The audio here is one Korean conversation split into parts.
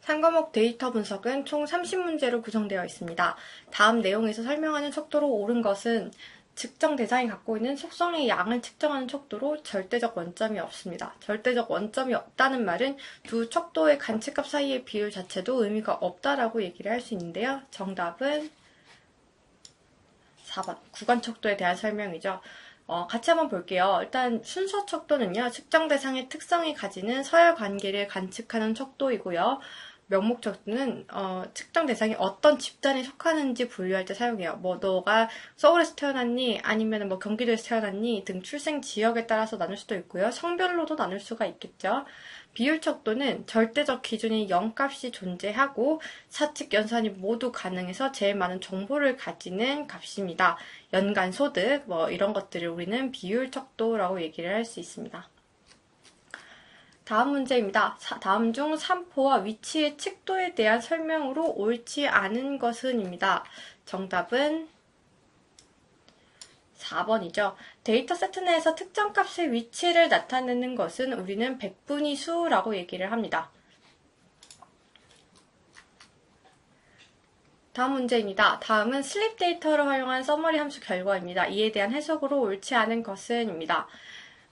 3과목 데이터 분석은 총 30문제로 구성되어 있습니다. 다음 내용에서 설명하는 척도로 옳은 것은 측정 대상이 갖고 있는 속성의 양을 측정하는 척도로 절대적 원점이 없습니다. 절대적 원점이 없다는 말은 두 척도의 관측값 사이의 비율 자체도 의미가 없다라고 얘기를 할 수 있는데요. 정답은 4번, 구간 척도에 대한 설명이죠. 같이 한번 볼게요. 일단 순서 척도는요, 측정 대상의 특성이 가지는 서열 관계를 관측하는 척도이고요. 명목 척도는 측정 대상이 어떤 집단에 속하는지 분류할 때 사용해요. 뭐 너가 서울에서 태어났니, 아니면 뭐 경기도에서 태어났니 등 출생 지역에 따라서 나눌 수도 있고요. 성별로도 나눌 수가 있겠죠. 비율 척도는 절대적 기준인 0값이 존재하고 사측 연산이 모두 가능해서 제일 많은 정보를 가지는 값입니다. 연간 소득 뭐 이런 것들을 우리는 비율 척도라고 얘기를 할 수 있습니다. 다음 문제입니다. 다음 중 산포와 위치의 측도에 대한 설명으로 옳지 않은 것은입니다. 정답은 4번이죠. 데이터 세트 내에서 특정 값의 위치를 나타내는 것은 우리는 백분위수라고 얘기를 합니다. 다음 문제입니다. 다음은 슬립 데이터를 활용한 서머리 함수 결과입니다. 이에 대한 해석으로 옳지 않은 것은입니다.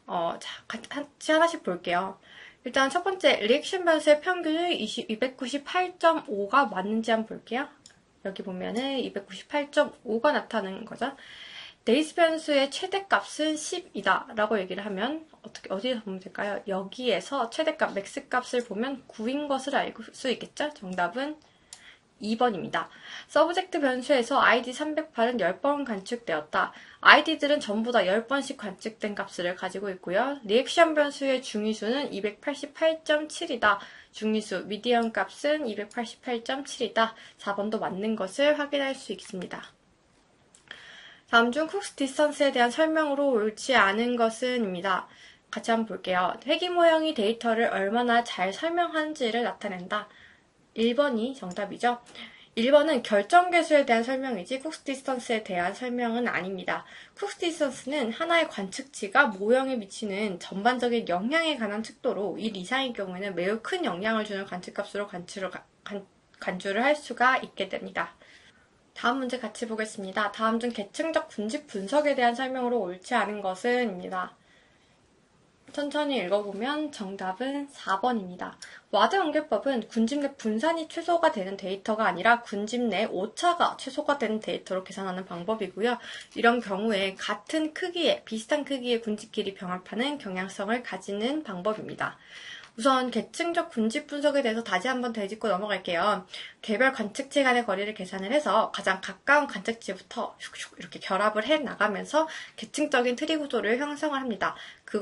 자, 같이 하나씩 볼게요. 일단 첫 번째, 리액션 변수의 평균이 298.5가 맞는지 한번 볼게요. 여기 보면은 298.5가 나타나는 거죠. 데이스 변수의 최대값은 10이다 라고 얘기를 하면 어디서 보면 될까요? 여기에서 최대값, 맥스 값을 보면 9인 것을 알 수 있겠죠? 정답은 2번입니다. 서브젝트 변수에서 ID 308은 10번 관측되었다. ID들은 전부 다 10번씩 관측된 값을 가지고 있고요. 리액션 변수의 중위수는 288.7이다. 중위수, 미디언 값은 288.7이다. 4번도 맞는 것을 확인할 수 있습니다. 다음 중 쿡스 디스턴스에 대한 설명으로 옳지 않은 것은입니다. 같이 한번 볼게요. 회기 모형이 데이터를 얼마나 잘 설명하는지를 나타낸다. 1번이 정답이죠. 1번은 결정계수에 대한 설명이지 쿡스 디스턴스에 대한 설명은 아닙니다. 쿡스 디스턴스는 하나의 관측치가 모형에 미치는 전반적인 영향에 관한 척도로 1 이상의 경우에는 매우 큰 영향을 주는 관측값으로 간주를 할 수가 있게 됩니다. 다음 문제 같이 보겠습니다. 다음 중 계층적 군집 분석에 대한 설명으로 옳지 않은 것은입니다. 천천히 읽어보면 정답은 4번입니다. 와드 연결법은 군집 내 분산이 최소가 되는 데이터가 아니라 군집 내 오차가 최소가 되는 데이터로 계산하는 방법이고요. 이런 경우에 같은 크기의, 비슷한 크기의 군집끼리 병합하는 경향성을 가지는 방법입니다. 우선 계층적 군집 분석에 대해서 다시 한번 되짚고 넘어갈게요. 개별 관측치 간의 거리를 계산을 해서 가장 가까운 관측치부터 슉슉 이렇게 결합을 해 나가면서 계층적인 트리 구조를 형성을 합니다. 그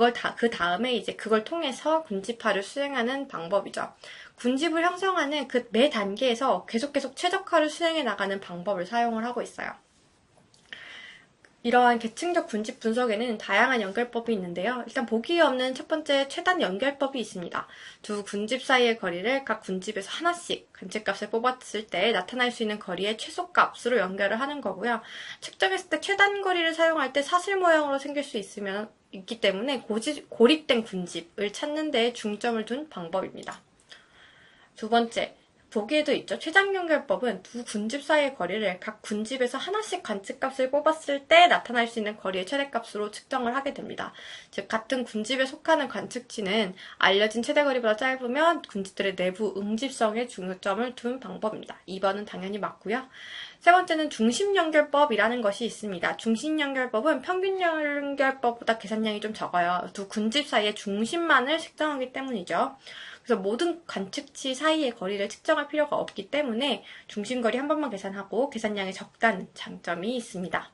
다음에 이제 그걸 통해서 군집화를 수행하는 방법이죠. 군집을 형성하는 그 매 단계에서 계속 최적화를 수행해 나가는 방법을 사용을 하고 있어요. 이러한 계층적 군집 분석에는 다양한 연결법이 있는데요. 일단 보기 없는 첫 번째 최단 연결법이 있습니다. 두 군집 사이의 거리를 각 군집에서 하나씩 관측값을 뽑았을 때 나타날 수 있는 거리의 최소값으로 연결을 하는 거고요. 측정했을 때 최단 거리를 사용할 때 사슬 모형으로 생길 수 있기 때문에 고립된 군집을 찾는 데에 중점을 둔 방법입니다. 두 번째, 보기에도 있죠. 최단 연결법은 두 군집 사이의 거리를 각 군집에서 하나씩 관측값을 뽑았을 때 나타날 수 있는 거리의 최대값으로 측정을 하게 됩니다. 즉 같은 군집에 속하는 관측치는 알려진 최대거리보다 짧으면 군집들의 내부 응집성에 중점을 둔 방법입니다. 2번은 당연히 맞고요. 세 번째는 중심연결법이라는 것이 있습니다. 중심연결법은 평균연결법보다 계산량이 좀 적어요. 두 군집 사이의 중심만을 측정하기 때문이죠. 그래서 모든 관측치 사이의 거리를 측정할 필요가 없기 때문에 중심거리 한 번만 계산하고 계산량이 적다는 장점이 있습니다.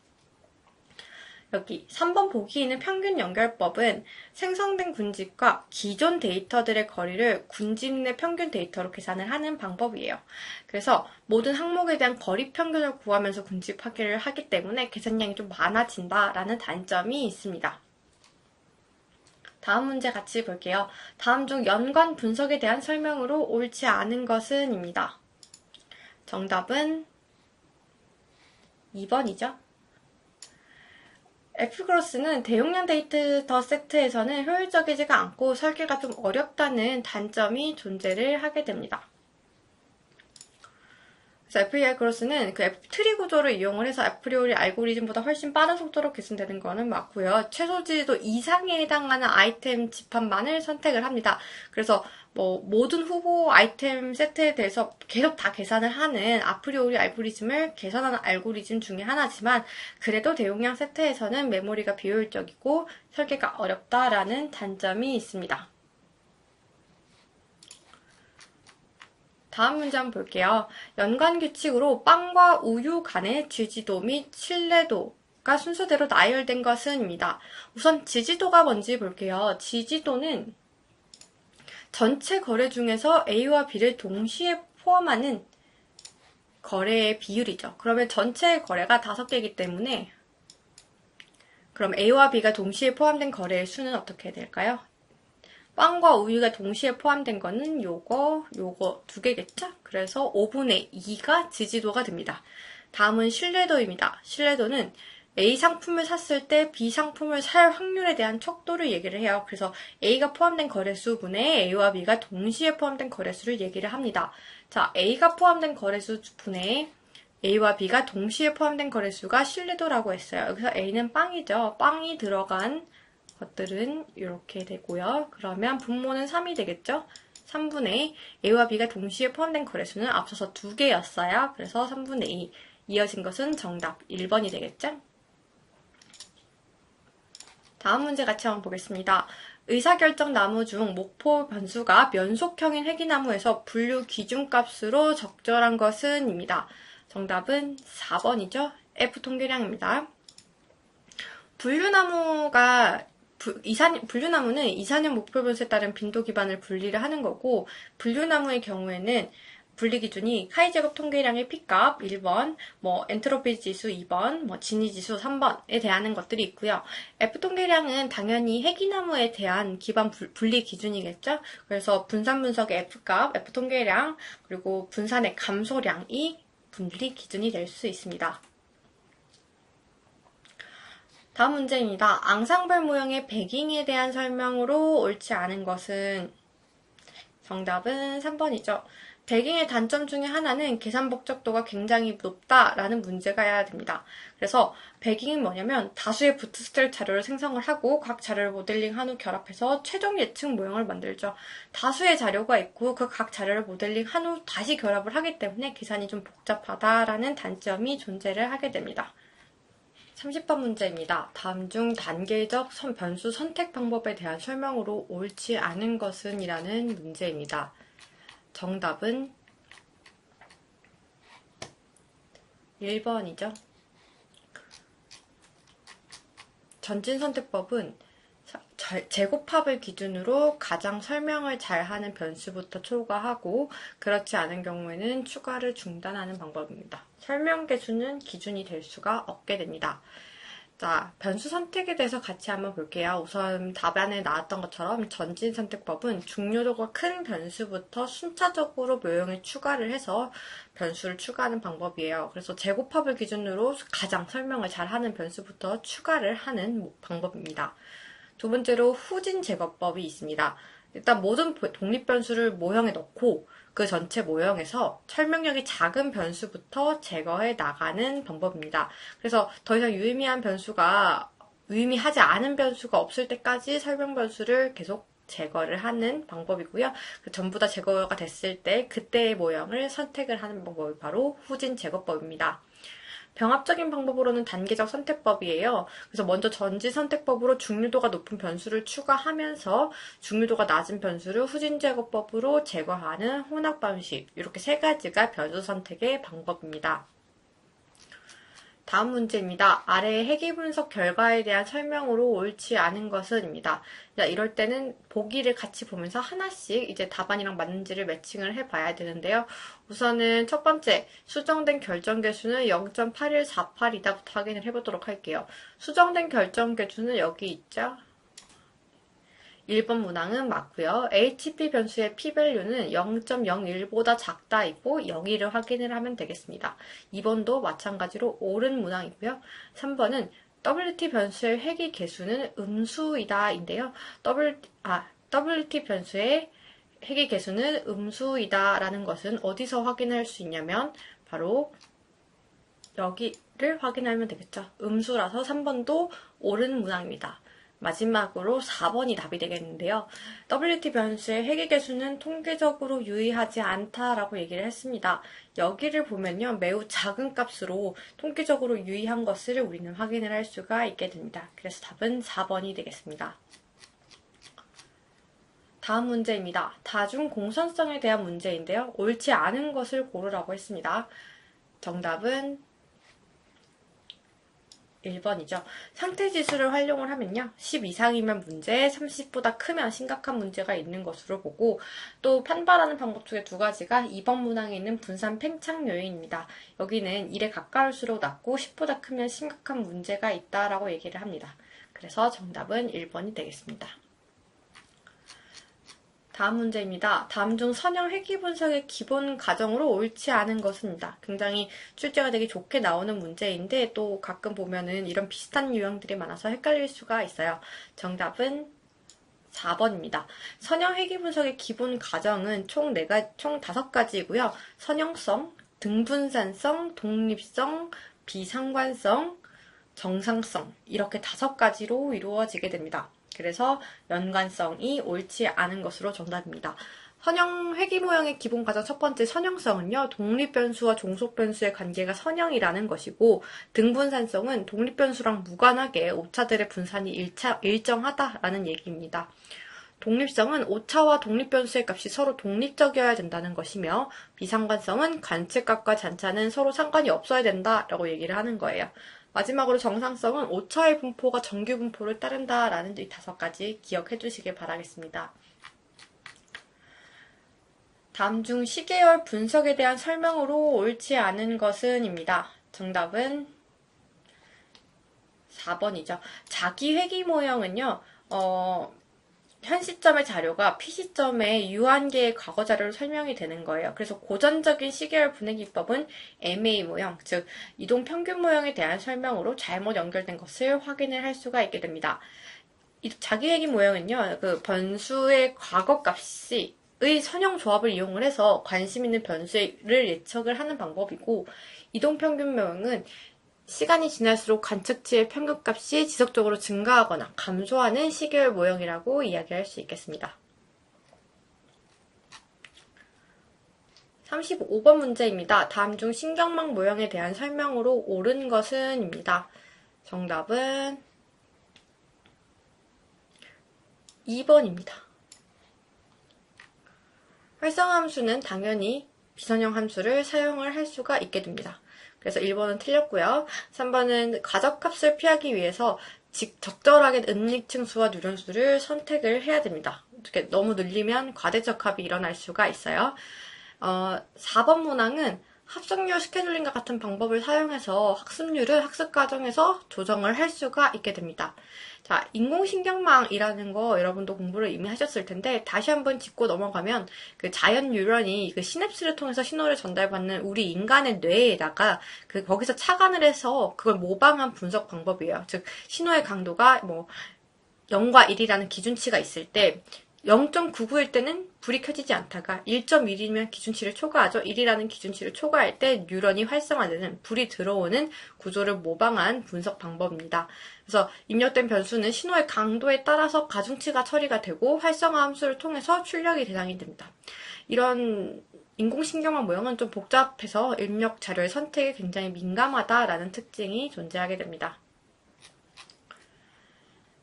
여기 3번 보기 있는 평균 연결법은 생성된 군집과 기존 데이터들의 거리를 군집 내 평균 데이터로 계산을 하는 방법이에요. 그래서 모든 항목에 대한 거리 평균을 구하면서 군집하기를 하기 때문에 계산량이 좀 많아진다라는 단점이 있습니다. 다음 문제 같이 볼게요. 다음 중 연관 분석에 대한 설명으로 옳지 않은 것은입니다. 정답은 2번이죠. F크로스는 대용량 데이터 세트에서는 효율적이지가 않고 설계가 좀 어렵다는 단점이 존재를 하게 됩니다. 그래서 FEI 크로스는 그 트리 구조를 이용을 해서 애프리오리 알고리즘보다 훨씬 빠른 속도로 계산되는 거는 맞고요. 최소 지지도 이상에 해당하는 아이템 집합만을 선택을 합니다. 그래서 뭐 모든 후보 아이템 세트에 대해서 계속 다 계산을 하는 아프리오리 알고리즘을 개선하는 알고리즘 중에 하나지만 그래도 대용량 세트에서는 메모리가 비효율적이고 설계가 어렵다라는 단점이 있습니다. 다음 문제 한번 볼게요. 연관 규칙으로 빵과 우유 간의 지지도 및 신뢰도가 순서대로 나열된 것은입니다. 우선 지지도가 뭔지 볼게요. 지지도는 전체 거래 중에서 A와 B를 동시에 포함하는 거래의 비율이죠. 그러면 전체 거래가 5개이기 때문에 그럼 A와 B가 동시에 포함된 거래의 수는 어떻게 될까요? 빵과 우유가 동시에 포함된 거는 요거 2개겠죠? 그래서 5분의 2가 지지도가 됩니다. 다음은 신뢰도입니다. 신뢰도는 A 상품을 샀을 때 B 상품을 살 확률에 대한 척도를 얘기를 해요. 그래서 A가 포함된 거래수 분의 A와 B가 동시에 포함된 거래수를 얘기를 합니다. 자, A가 포함된 거래수 분의 A와 B가 동시에 포함된 거래수가 신뢰도라고 했어요. 여기서 A는 빵이죠. 빵이 들어간 것들은 이렇게 되고요. 그러면 분모는 3이 되겠죠? 3분의 A와 B가 동시에 포함된 거래수는 앞서서 2개였어요. 그래서 3분의 2. 이어진 것은 정답 1번이 되겠죠? 다음 문제 같이 한번 보겠습니다. 의사결정 나무 중 목표 변수가 면속형인 회기나무에서 분류 기준값으로 적절한 것은 입니다. 정답은 4번이죠? F통계량입니다. 분류나무는 이산형 목표 변수에 따른 빈도 기반을 분리를 하는 거고, 분류나무의 경우에는 분리 기준이 카이제곱 통계량의 P값 1번, 엔트로피 지수 2번, 진위 지수 3번에 대한 것들이 있고요. F 통계량은 당연히 해기나무에 대한 기반 분리 기준이겠죠. 그래서 분산 분석의 F값, F 통계량, 그리고 분산의 감소량이 분리 기준이 될 수 있습니다. 다음 문제입니다. 앙상블 모형의 배깅에 대한 설명으로 옳지 않은 것은 정답은 3번이죠. 배깅의 단점 중에 하나는 계산 복잡도가 굉장히 높다라는 문제가 해야 됩니다. 그래서 배깅은 뭐냐면 다수의 부트스트랩 자료를 생성을 하고 각 자료를 모델링한 후 결합해서 최종 예측 모형을 만들죠. 다수의 자료가 있고 그 각 자료를 모델링한 후 다시 결합을 하기 때문에 계산이 좀 복잡하다라는 단점이 존재를 하게 됩니다. 30번 문제입니다. 다음 중 단계적 변수 선택 방법에 대한 설명으로 옳지 않은 것은 이라는 문제입니다. 정답은 1번이죠. 전진선택법은 제곱합을 기준으로 가장 설명을 잘하는 변수부터 초과하고 그렇지 않은 경우에는 추가를 중단하는 방법입니다. 설명 개수는 기준이 될 수가 없게 됩니다. 자, 변수 선택에 대해서 같이 한번 볼게요. 우선 답안에 나왔던 것처럼 전진선택법은 중요도가 큰 변수부터 순차적으로 모형에 추가를 해서 변수를 추가하는 방법이에요. 그래서 제곱합을 기준으로 가장 설명을 잘하는 변수부터 추가를 하는 방법입니다. 두 번째로 후진 제거법이 있습니다. 일단 모든 독립변수를 모형에 넣고 그 전체 모형에서 설명력이 작은 변수부터 제거해 나가는 방법입니다. 그래서 더 이상 유의미하지 않은 변수가 없을 때까지 설명 변수를 계속 제거를 하는 방법이고요. 전부 다 제거가 됐을 때 그때의 모형을 선택을 하는 방법이 바로 후진 제거법입니다. 병합적인 방법으로는 단계적 선택법이에요. 그래서 먼저 전지 선택법으로 중류도가 높은 변수를 추가하면서 중류도가 낮은 변수를 후진 제거법으로 제거하는 혼합 방식. 이렇게 세 가지가 변수 선택의 방법입니다. 다음 문제입니다. 아래의 해기 분석 결과에 대한 설명으로 옳지 않은 것은입니다. 이럴 때는 보기를 같이 보면서 하나씩 이제 답안이랑 맞는지를 매칭을 해봐야 되는데요. 우선은 첫 번째, 수정된 결정계수는 0.8148이다부터 확인을 해보도록 할게요. 수정된 결정계수는 여기 있죠. 1번 문항은 맞고요. HP 변수의 P밸류는 0.01보다 작다이고 0이를 확인을 하면 되겠습니다. 2번도 마찬가지로 옳은 문항이고요. 3번은 WT 변수의 회귀 개수는 음수이다 인데요. WT 변수의 회귀 개수는 음수이다 라는 것은 어디서 확인할 수 있냐면 바로 여기를 확인하면 되겠죠. 음수라서 3번도 옳은 문항입니다. 마지막으로 4번이 답이 되겠는데요. WT 변수의 회귀계수는 통계적으로 유의하지 않다라고 얘기를 했습니다. 여기를 보면요. 매우 작은 값으로 통계적으로 유의한 것을 우리는 확인을 할 수가 있게 됩니다. 그래서 답은 4번이 되겠습니다. 다음 문제입니다. 다중 공선성에 대한 문제인데요. 옳지 않은 것을 고르라고 했습니다. 정답은 1번이죠. 상태지수를 활용을 하면요. 10 이상이면 문제, 30보다 크면 심각한 문제가 있는 것으로 보고 또 판별하는 방법 중에 두 가지가 2번 문항에 있는 분산 팽창 요인입니다. 여기는 1에 가까울수록 낮고 10보다 크면 심각한 문제가 있다라고 얘기를 합니다. 그래서 정답은 1번이 되겠습니다. 다음 문제입니다. 다음 중 선형 회귀 분석의 기본 가정으로 옳지 않은 것입니다. 굉장히 출제가 되게 좋게 나오는 문제인데 또 가끔 보면은 이런 비슷한 유형들이 많아서 헷갈릴 수가 있어요. 정답은 4번입니다. 선형 회귀 분석의 기본 가정은 총 5가지이고요. 선형성, 등분산성, 독립성, 비상관성, 정상성 이렇게 5가지로 이루어지게 됩니다. 그래서 연관성이 옳지 않은 것으로 정답입니다. 선형 회귀 모형의 기본 가정 첫 번째 선형성은요. 독립변수와 종속변수의 관계가 선형이라는 것이고 등분산성은 독립변수랑 무관하게 오차들의 분산이 일정하다라는 얘기입니다. 독립성은 오차와 독립변수의 값이 서로 독립적이어야 된다는 것이며 비상관성은 관측값과 잔차는 서로 상관이 없어야 된다라고 얘기를 하는 거예요. 마지막으로 정상성은 오차의 분포가 정규 분포를 따른다라는 이 5가지 기억해 주시길 바라겠습니다. 다음 중 시계열 분석에 대한 설명으로 옳지 않은 것은입니다. 정답은 4번이죠. 자기 회귀 모형은요. 현 시점의 자료가 P 시점의 유한계의 과거 자료로 설명이 되는 거예요. 그래서 고전적인 시계열 분해 기법은 MA 모형, 즉 이동 평균 모형에 대한 설명으로 잘못 연결된 것을 확인을 할 수가 있게 됩니다. 이 자기회귀 모형은요, 그 변수의 과거 값이 의 선형 조합을 이용을 해서 관심 있는 변수를 예측을 하는 방법이고, 이동 평균 모형은 시간이 지날수록 관측치의 평균값이 지속적으로 증가하거나 감소하는 시계열 모형이라고 이야기할 수 있겠습니다. 35번 문제입니다. 다음 중 신경망 모형에 대한 설명으로 옳은 것은 입니다. 정답은 2번입니다. 활성화 함수는 당연히 비선형 함수를 사용을 할 수가 있게 됩니다. 그래서 1번은 틀렸고요. 3번은 가적값을 피하기 위해서 적절하게 은닉층수와 누령수를 선택을 해야 됩니다. 이렇게 너무 늘리면 과대적합이 일어날 수가 있어요. 4번 문항은 합성률 스케줄링과 같은 방법을 사용해서 학습률을 학습 과정에서 조정을 할 수가 있게 됩니다. 자, 인공신경망이라는 거 여러분도 공부를 이미 하셨을 텐데 다시 한번 짚고 넘어가면 그 자연 뉴런이 그 시냅스를 통해서 신호를 전달받는 우리 인간의 뇌에다가 거기서 착안을 해서 그걸 모방한 분석 방법이에요. 즉 신호의 강도가 0과 1이라는 기준치가 있을 때 0.99일 때는 불이 켜지지 않다가 1.1이면 기준치를 초과하죠. 1이라는 기준치를 초과할 때 뉴런이 활성화되는 불이 들어오는 구조를 모방한 분석 방법입니다. 그래서 입력된 변수는 신호의 강도에 따라서 가중치가 처리가 되고 활성화 함수를 통해서 출력이 대상이 됩니다. 이런 인공신경망 모형은 좀 복잡해서 입력 자료의 선택에 굉장히 민감하다라는 특징이 존재하게 됩니다.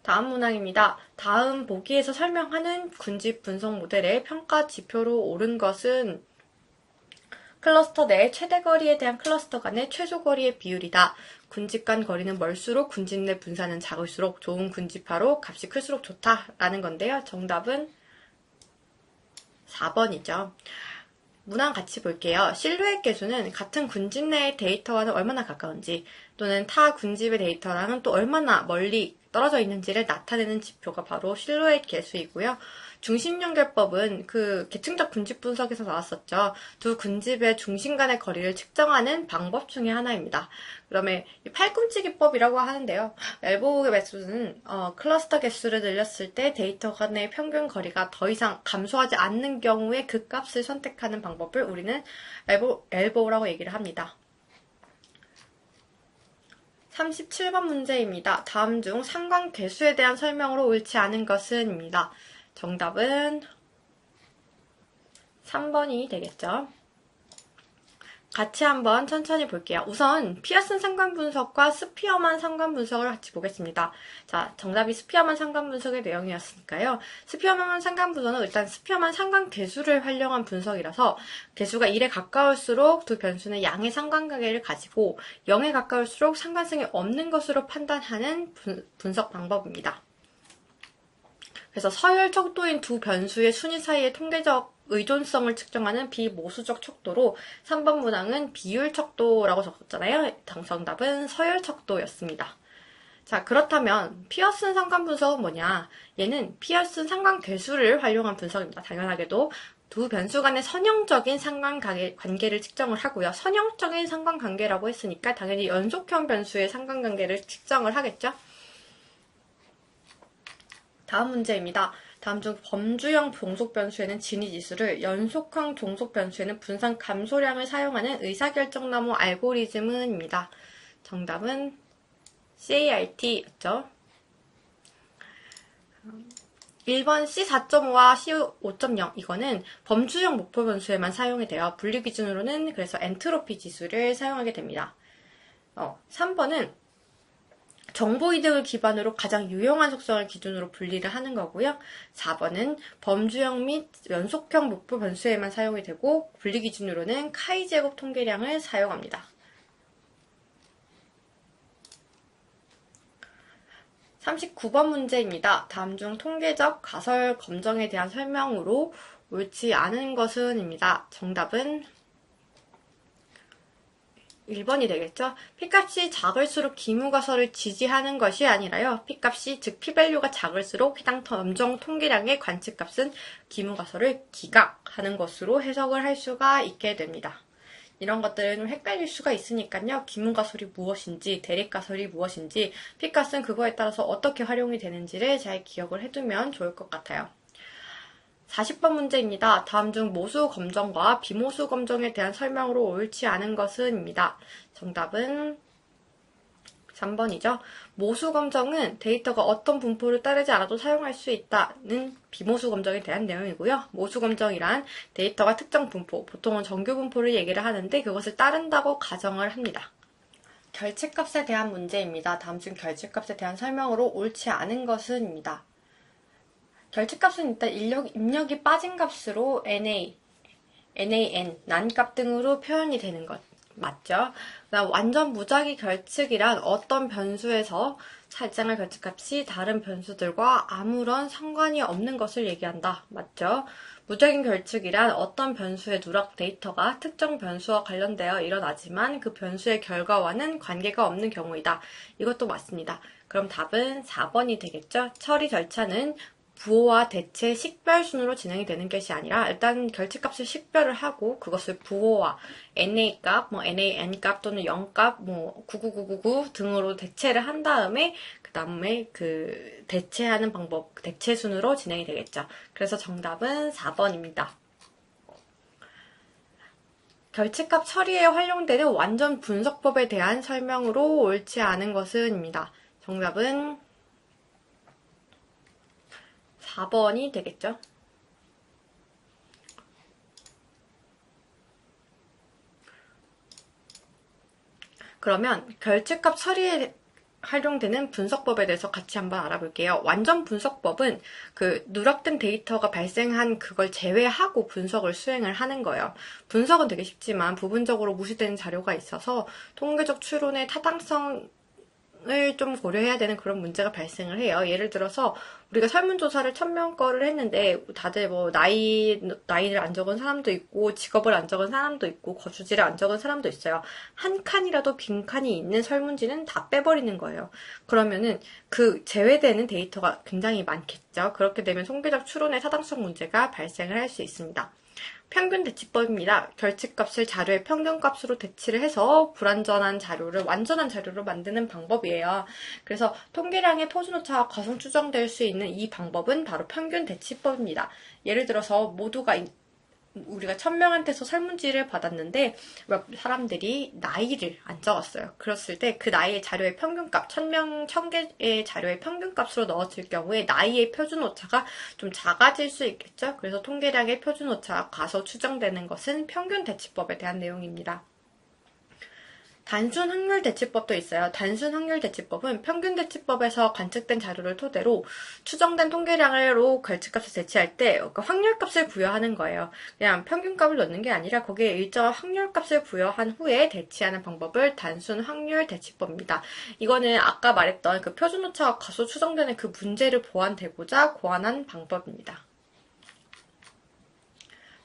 다음 문항입니다. 다음 보기에서 설명하는 군집 분석 모델의 평가 지표로 옳은 것은 클러스터 내 최대 거리에 대한 클러스터 간의 최소 거리의 비율이다. 군집 간 거리는 멀수록 군집 내 분산은 작을수록 좋은 군집화로 값이 클수록 좋다라는 건데요. 정답은 4번이죠. 문항 같이 볼게요. 실루엣 계수는 같은 군집 내의 데이터와는 얼마나 가까운지 또는 타 군집의 데이터랑은 또 얼마나 멀리 떨어져 있는지를 나타내는 지표가 바로 실루엣 계수이고요. 중심연결법은 그 계층적 군집 분석에서 나왔었죠. 두 군집의 중심 간의 거리를 측정하는 방법 중에 하나입니다. 그러면 팔꿈치기법이라고 하는데요. 엘보우 메소드는 클러스터 개수를 늘렸을 때 데이터 간의 평균 거리가 더 이상 감소하지 않는 경우에 그 값을 선택하는 방법을 우리는 엘보우라고 얘기를 합니다. 37번 문제입니다. 다음 중 상관계수에 대한 설명으로 옳지 않은 것은? 입니다. 정답은 3번이 되겠죠. 같이 한번 천천히 볼게요. 우선 피어슨 상관분석과 스피어만 상관분석을 같이 보겠습니다. 자, 정답이 스피어만 상관분석의 내용이었으니까요. 스피어만 상관분석은 일단 스피어만 상관계수를 활용한 분석이라서 계수가 1에 가까울수록 두 변수는 양의 상관관계를 가지고 0에 가까울수록 상관성이 없는 것으로 판단하는 분석 방법입니다. 그래서 서열 척도인 두 변수의 순위 사이의 통계적 의존성을 측정하는 비모수적 척도로 3번 문항은 비율 척도라고 적었잖아요. 정답은 서열 척도였습니다. 자, 그렇다면 피어슨 상관분석은 뭐냐? 얘는 피어슨 상관계수를 활용한 분석입니다. 당연하게도 두 변수 간의 선형적인 상관관계를 측정을 하고요. 선형적인 상관관계라고 했으니까 당연히 연속형 변수의 상관관계를 측정을 하겠죠? 다음 문제입니다. 다음 중 범주형 종속 변수에는 진위지수를, 연속형 종속 변수에는 분산 감소량을 사용하는 의사결정나무 알고리즘은입니다. 정답은 CART였죠. 1번 C4.5와 C5.0 이거는 범주형 목표 변수에만 사용이 돼요. 분류 기준으로는 그래서 엔트로피 지수를 사용하게 됩니다. 3번은 정보 이득을 기반으로 가장 유용한 속성을 기준으로 분리를 하는 거고요. 4번은 범주형 및 연속형 목표 변수에만 사용이 되고 분리 기준으로는 카이 제곱 통계량을 사용합니다. 39번 문제입니다. 다음 중 통계적 가설 검정에 대한 설명으로 옳지 않은 것은? 입니다. 정답은 1번이 되겠죠. P값이 작을수록 기무가설을 지지하는 것이 아니라요. P값이 즉 P밸류가 작을수록 해당 검정 통계량의 관측값은 기무가설을 기각하는 것으로 해석을 할 수가 있게 됩니다. 이런 것들은 좀 헷갈릴 수가 있으니까요. 기무가설이 무엇인지, 대립가설이 무엇인지, P값은 그거에 따라서 어떻게 활용이 되는지를 잘 기억을 해두면 좋을 것 같아요. 40번 문제입니다. 다음 중 모수 검정과 비모수 검정에 대한 설명으로 옳지 않은 것은? 입니다. 정답은 3번이죠. 모수 검정은 데이터가 어떤 분포를 따르지 않아도 사용할 수 있다는 비모수 검정에 대한 내용이고요. 모수 검정이란 데이터가 특정 분포, 보통은 정규 분포를 얘기를 하는데 그것을 따른다고 가정을 합니다. 결측값에 대한 문제입니다. 다음 중 결측값에 대한 설명으로 옳지 않은 것은? 입니다. 결측값은 일단 입력이 빠진 값으로 NA, NaN, 난값 등으로 표현이 되는 것 맞죠? 그다음 완전 무작위 결측이란 어떤 변수에서 살짝의 결측값이 다른 변수들과 아무런 상관이 없는 것을 얘기한다. 맞죠? 무작위 결측이란 어떤 변수의 누락 데이터가 특정 변수와 관련되어 일어나지만 그 변수의 결과와는 관계가 없는 경우이다. 이것도 맞습니다. 그럼 답은 4번이 되겠죠? 처리 절차는 부호와 대체 식별 순으로 진행이 되는 것이 아니라 일단 결측값을 식별을 하고 그것을 부호와 NA 값, NaN 값 또는 0 값, 99999 등으로 대체를 한 다음에 그 다음에 그 대체하는 방법, 대체 순으로 진행이 되겠죠. 그래서 정답은 4번입니다. 결측값 처리에 활용되는 완전 분석법에 대한 설명으로 옳지 않은 것은? 입니다. 정답은 4번이 되겠죠. 그러면 결측값 처리에 활용되는 분석법에 대해서 같이 한번 알아볼게요. 완전 분석법은 그 누락된 데이터가 발생한 그걸 제외하고 분석을 수행을 하는 거예요. 분석은 되게 쉽지만 부분적으로 무시되는 자료가 있어서 통계적 추론의 타당성 좀 고려해야 되는 그런 문제가 발생을 해요. 예를 들어서 우리가 설문조사를 1000명 거를 했는데 다들 뭐 나이를 안 적은 사람도 있고 직업을 안 적은 사람도 있고 거주지를 안 적은 사람도 있어요. 한 칸이라도 빈 칸이 있는 설문지는 다 빼버리는 거예요. 그러면은 그 제외되는 데이터가 굉장히 많겠죠. 그렇게 되면 통계적 추론의 타당성 문제가 발생을 할 수 있습니다. 평균 대치법입니다. 결집값을 자료의 평균값으로 대치를 해서 불완전한 자료를 완전한 자료로 만드는 방법이에요. 그래서 통계량의 표준오차가 과성 추정될 수 있는 이 방법은 바로 평균 대치법입니다. 예를 들어서 우리가 1000명한테서 설문지를 받았는데 사람들이 나이를 안 적었어요. 그랬을 때 그 나이의 자료의 평균값, 1000개의 자료의 평균값으로 넣었을 경우에 나이의 표준오차가 좀 작아질 수 있겠죠. 그래서 통계량의 표준오차가 과소 추정되는 것은 평균 대치법에 대한 내용입니다. 단순 확률 대치법도 있어요. 단순 확률 대치법은 평균 대치법에서 관측된 자료를 토대로 추정된 통계량으로 결집값을 대치할 때 확률값을 부여하는 거예요. 그냥 평균값을 넣는 게 아니라 거기에 일정한 확률값을 부여한 후에 대치하는 방법을 단순 확률 대치법입니다. 이거는 아까 말했던 그 표준오차가 과소 추정되는 그 문제를 보완되고자 고안한 방법입니다.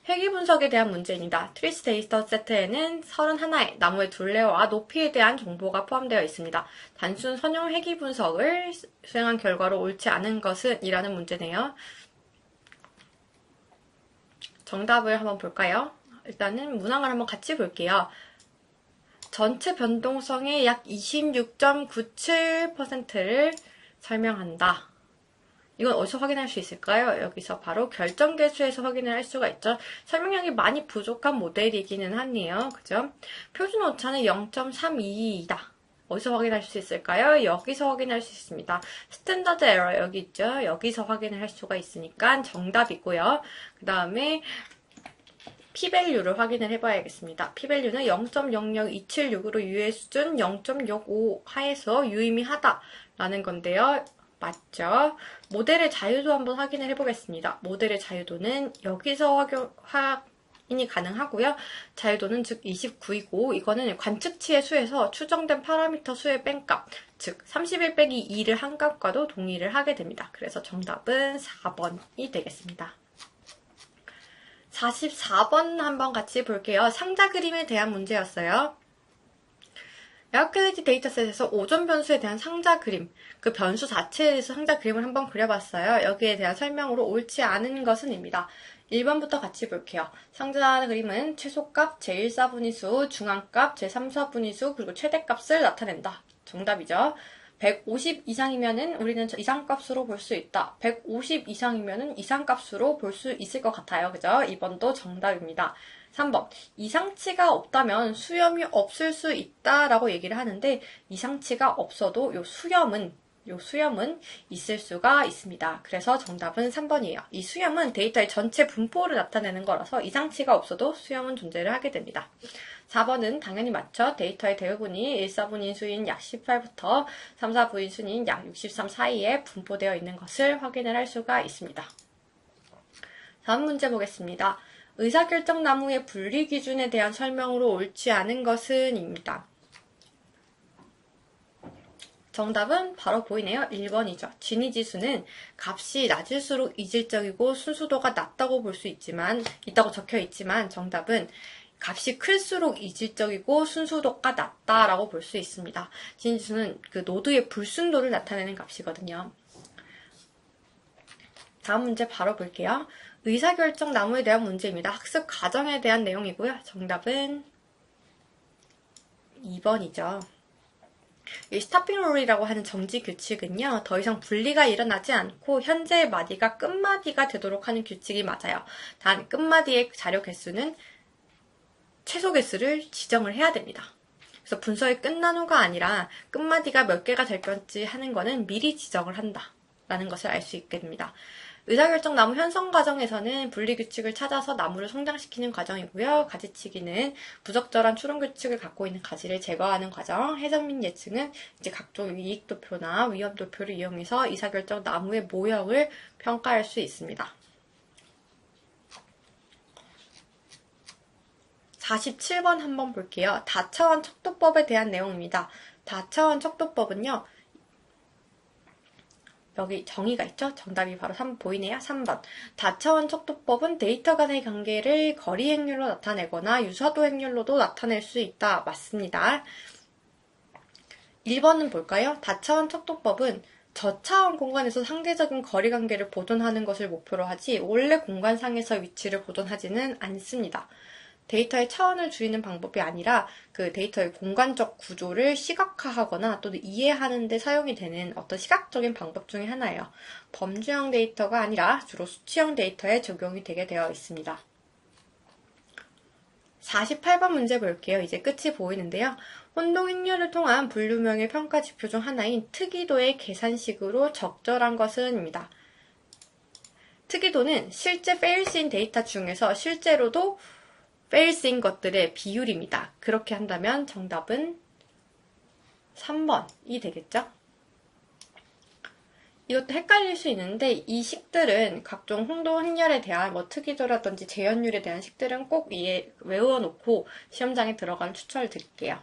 회귀 분석에 대한 문제입니다. 트리스 데이터 세트에는 31의 나무의 둘레와 높이에 대한 정보가 포함되어 있습니다. 단순 선형 회귀 분석을 수행한 결과로 옳지 않은 것은 이라는 문제네요. 정답을 한번 볼까요? 일단은 문항을 한번 같이 볼게요. 전체 변동성의 약 26.97%를 설명한다. 이건 어디서 확인할 수 있을까요? 여기서 바로 결정계수에서 확인을 할 수가 있죠. 설명량이 많이 부족한 모델이기는 하네요. 그죠? 표준오차는 0.322이다. 어디서 확인할 수 있을까요? 여기서 확인할 수 있습니다. 스탠다드 에러 여기 있죠? 여기서 확인을 할 수가 있으니까 정답이고요. 그 다음에 P밸류를 확인을 해봐야겠습니다. P밸류는 0.00276으로 유의 수준 0.65 하에서 유의미하다라는 건데요. 맞죠? 모델의 자유도 한번 확인을 해보겠습니다. 모델의 자유도는 여기서 확인이 가능하고요. 자유도는 즉 29이고 이거는 관측치의 수에서 추정된 파라미터 수의 뺀값, 즉 31 빼기 2를 한 값과도 동일을 하게 됩니다. 그래서 정답은 4번이 되겠습니다. 44번 한번 같이 볼게요. 상자 그림에 대한 문제였어요. 에어클리지 데이터셋에서 오존 변수에 대한 상자 그림, 그 변수 자체에 대해서 상자 그림을 한번 그려봤어요. 여기에 대한 설명으로 옳지 않은 것은입니다. 1번부터 같이 볼게요. 상자 그림은 최소값, 제1사분위수, 중앙값, 제3사분위수, 그리고 최대값을 나타낸다. 정답이죠. 150 이상이면은 우리는 이상값으로 볼 수 있다. 150 이상이면은 이상값으로 볼 수 있을 것 같아요. 그죠? 2번도 정답입니다. 3번. 이상치가 없다면 수염이 없을 수 있다라고 얘기를 하는데 이상치가 없어도 요 수염은 있을 수가 있습니다. 그래서 정답은 3번이에요. 이 수염은 데이터의 전체 분포를 나타내는 거라서 이상치가 없어도 수염은 존재를 하게 됩니다. 4번은 당연히 맞죠. 데이터의 대부분이 1, 4분인 수인 약 18부터 3, 4분인 수인 약 63 사이에 분포되어 있는 것을 확인을 할 수가 있습니다. 다음 문제 보겠습니다. 의사결정 나무의 분리 기준에 대한 설명으로 옳지 않은 것은 입니다. 정답은 바로 보이네요. 1번이죠. 지니 지수는 값이 낮을수록 이질적이고 순수도가 낮다고 볼 수 있다고 적혀 있지만 정답은 값이 클수록 이질적이고 순수도가 낮다라고 볼 수 있습니다. 지니 지수는 그 노드의 불순도를 나타내는 값이거든요. 다음 문제 바로 볼게요. 의사결정 나무에 대한 문제입니다. 학습 과정에 대한 내용이고요. 정답은 2번이죠. 이 스타핑 룰이라고 하는 정지 규칙은요, 더 이상 분리가 일어나지 않고 현재의 마디가 끝마디가 되도록 하는 규칙이 맞아요. 단 끝마디의 자료 개수는 최소 개수를 지정을 해야 됩니다. 그래서 분석이 끝난 후가 아니라 끝마디가 몇 개가 될 건지 하는 거는 미리 지정을 한다라는 것을 알 수 있게 됩니다. 의사결정 나무 편성 과정에서는 분리규칙을 찾아서 나무를 성장시키는 과정이고요. 가지치기는 부적절한 추론규칙을 갖고 있는 가지를 제거하는 과정, 해석 및 예측은 이제 각종 이익도표나 위험도표를 이용해서 의사결정 나무의 모형을 평가할 수 있습니다. 47번 한번 볼게요. 다차원 척도법에 대한 내용입니다. 다차원 척도법은요. 여기 정의가 있죠? 정답이 바로 3 보이네요. 3번. 다차원 척도법은 데이터 간의 관계를 거리 행률로 나타내거나 유사도 행률로도 나타낼 수 있다. 맞습니다. 1번은 볼까요? 다차원 척도법은 저차원 공간에서 상대적인 거리 관계를 보존하는 것을 목표로 하지 원래 공간상에서 위치를 보존하지는 않습니다. 데이터의 차원을 줄이는 방법이 아니라 그 데이터의 공간적 구조를 시각화하거나 또는 이해하는 데 사용이 되는 어떤 시각적인 방법 중에 하나예요. 범주형 데이터가 아니라 주로 수치형 데이터에 적용이 되게 되어 있습니다. 48번 문제 볼게요. 이제 끝이 보이는데요. 혼동 행렬을 통한 분류명의 평가 지표 중 하나인 특이도의 계산식으로 적절한 것은입니다. 특이도는 실제 페일스인 데이터 중에서 실제로도 페일스인 것들의 비율입니다. 그렇게 한다면 정답은 3번이 되겠죠? 이것도 헷갈릴 수 있는데 이 식들은 각종 혼동 행렬에 대한 특이도라든지 재현율에 대한 식들은 꼭 외워놓고 시험장에 들어가는 추천을 드릴게요.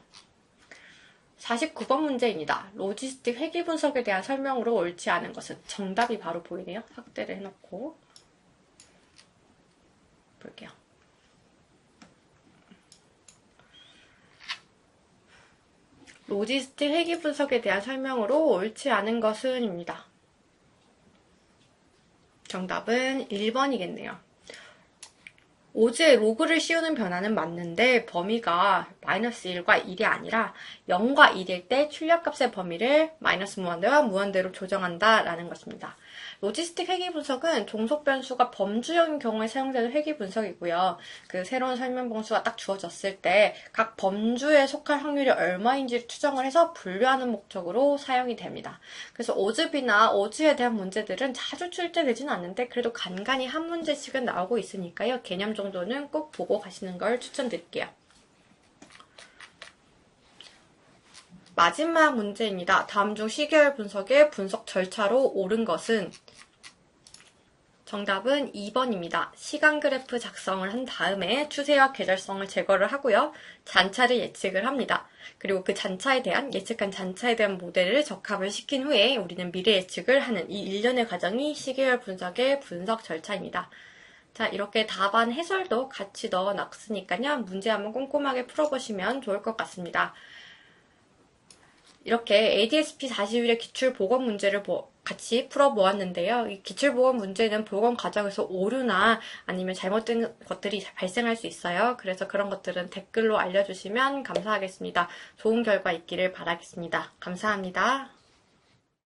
49번 문제입니다. 로지스틱 회귀 분석에 대한 설명으로 옳지 않은 것은 정답이 바로 보이네요. 확대를 해놓고 볼게요. 로지스틱 회귀 분석에 대한 설명으로 옳지 않은 것은입니다. 정답은 1번이겠네요. 오즈에 로그를 씌우는 변화는 맞는데 범위가 -1과 1이 아니라 0과 1일 때 출력값의 범위를 마이너스 무한대와 무한대로 조정한다 라는 것입니다. 로지스틱 회귀 분석은 종속 변수가 범주형인 경우에 사용되는 회귀 분석이고요. 그 새로운 설명 범수가 딱 주어졌을 때 각 범주에 속할 확률이 얼마인지를 추정을 해서 분류하는 목적으로 사용이 됩니다. 그래서 오즈비나 오즈에 대한 문제들은 자주 출제되지는 않는데 그래도 간간히 한 문제씩은 나오고 있으니까요. 개념 정도는 꼭 보고 가시는 걸 추천드릴게요. 마지막 문제입니다. 다음 중 시계열 분석의 분석 절차로 옳은 것은 정답은 2번입니다. 시간 그래프 작성을 한 다음에 추세와 계절성을 제거를 하고요. 잔차를 예측을 합니다. 그리고 그 잔차에 대한 예측한 잔차에 대한 모델을 적합을 시킨 후에 우리는 미래 예측을 하는 이 일련의 과정이 시계열 분석의 분석 절차입니다. 자, 이렇게 답안 해설도 같이 넣어놨으니까요. 문제 한번 꼼꼼하게 풀어보시면 좋을 것 같습니다. 이렇게 ADS-B 40일의 기출보건 문제를 같이 풀어보았는데요. 이 기출보건 문제는 보건 과정에서 오류나 아니면 잘못된 것들이 발생할 수 있어요. 그래서 그런 것들은 댓글로 알려주시면 감사하겠습니다. 좋은 결과 있기를 바라겠습니다. 감사합니다.